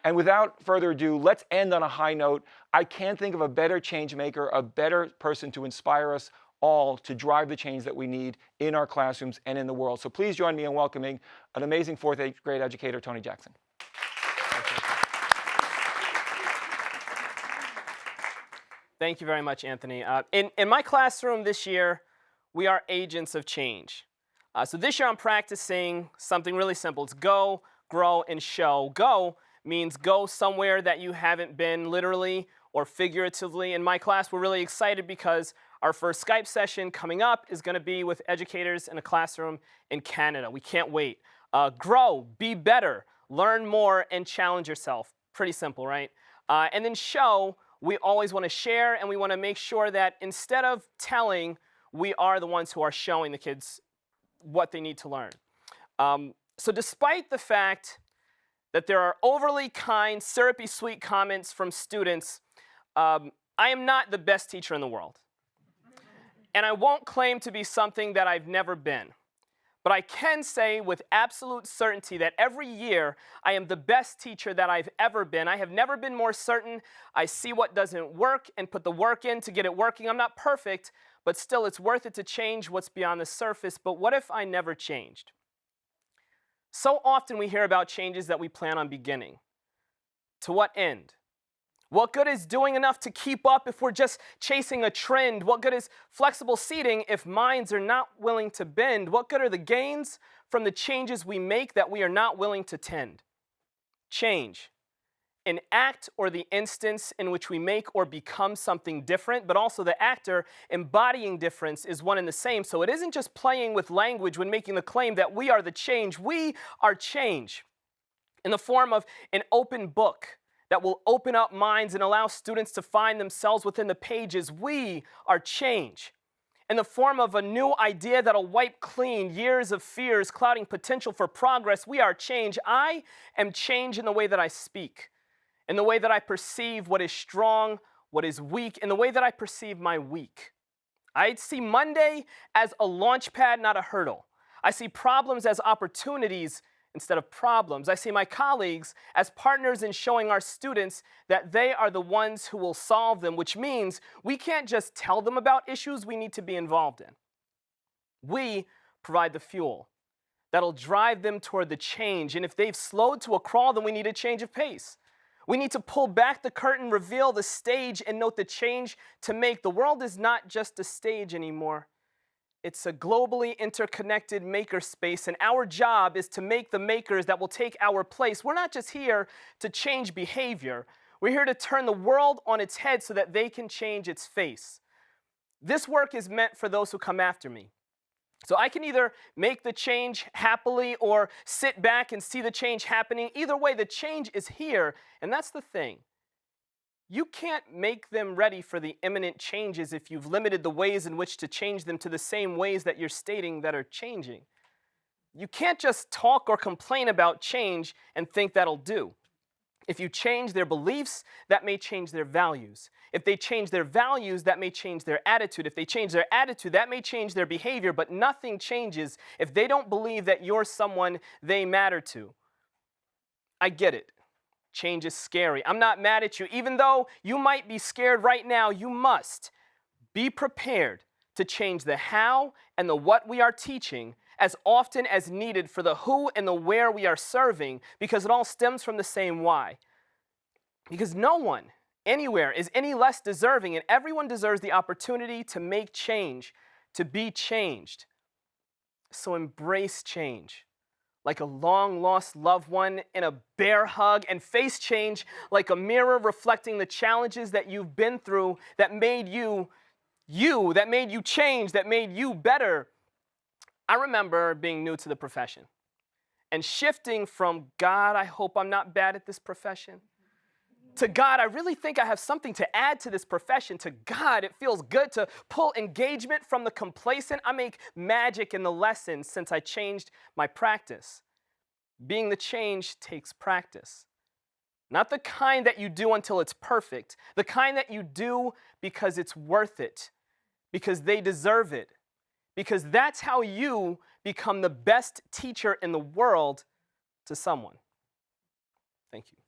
And without further ado, let's end on a high note. I can't think of a better change maker, a better person to inspire us all to drive the change that we need in our classrooms and in the world. So please join me in welcoming an amazing fourth grade educator, Toney Jackson. Thank you very much, Anthony. In my classroom this year, we are agents of change. So this year I'm practicing something really simple. It's go, grow, and show. Go means go somewhere that you haven't been literally or figuratively. In my class, we're really excited because our first Skype session coming up is going to be with educators in a classroom in Canada. We can't wait. Grow, be better, learn more, and challenge yourself. Pretty simple, right? And then show, we always want to share, and we want to make sure that instead of telling, we are the ones who are showing the kids what they need to learn. So despite the fact that there are overly kind, syrupy sweet comments from students, I am not the best teacher in the world. And I won't claim to be something that I've never been. But I can say with absolute certainty that every year I am the best teacher that I've ever been. I have never been more certain. I see what doesn't work and put the work in to get it working. I'm not perfect, but still it's worth it to change what's beyond the surface. But what if I never changed? So often we hear about changes that we plan on beginning. To what end? What good is doing enough to keep up if we're just chasing a trend? What good is flexible seating if minds are not willing to bend? What good are the gains from the changes we make that we are not willing to tend? Change, an act or the instance in which we make or become something different, but also the actor embodying difference is one and the same. So it isn't just playing with language when making the claim that we are the change. We are change in the form of an open book that will open up minds and allow students to find themselves within the pages. We are change. In the form of a new idea that'll wipe clean years of fears, clouding potential for progress. We are change. I am change in the way that I speak, in the way that I perceive what is strong, what is weak, in the way that I perceive my weak. I see Monday as a launch pad, not a hurdle. I see problems as opportunities instead of problems. I see my colleagues as partners in showing our students that they are the ones who will solve them, which means we can't just tell them about issues we need to be involved in. We provide the fuel that'll drive them toward the change, and if they've slowed to a crawl, then we need a change of pace. We need to pull back the curtain, reveal the stage, and note the change to make. The world is not just a stage anymore. It's a globally interconnected makerspace, and our job is to make the makers that will take our place. We're not just here to change behavior. We're here to turn the world on its head so that they can change its face. This work is meant for those who come after me. So I can either make the change happily or sit back and see the change happening. Either way, the change is here, and that's the thing. You can't make them ready for the imminent changes if you've limited the ways in which to change them to the same ways that you're stating that are changing. You can't just talk or complain about change and think that'll do. If you change their beliefs, that may change their values. If they change their values, that may change their attitude. If they change their attitude, that may change their behavior, but nothing changes if they don't believe that you're someone they matter to. I get it. Change is scary. I'm not mad at you. Even though you might be scared right now, you must be prepared to change the how and the what we are teaching as often as needed for the who and the where we are serving, because it all stems from the same why. Because no one anywhere is any less deserving, and everyone deserves the opportunity to make change, to be changed. So embrace change like a long-lost loved one in a bear hug, and face change like a mirror reflecting the challenges that you've been through that made you, that made you change, that made you better. I remember being new to the profession and shifting from, God, I hope I'm not bad at this profession, to God, I really think I have something to add to this profession, to God, it feels good to pull engagement from the complacent. I make magic in the lessons since I changed my practice. Being the change takes practice. Not the kind that you do until it's perfect, the kind that you do because it's worth it, because they deserve it, because that's how you become the best teacher in the world to someone. Thank you.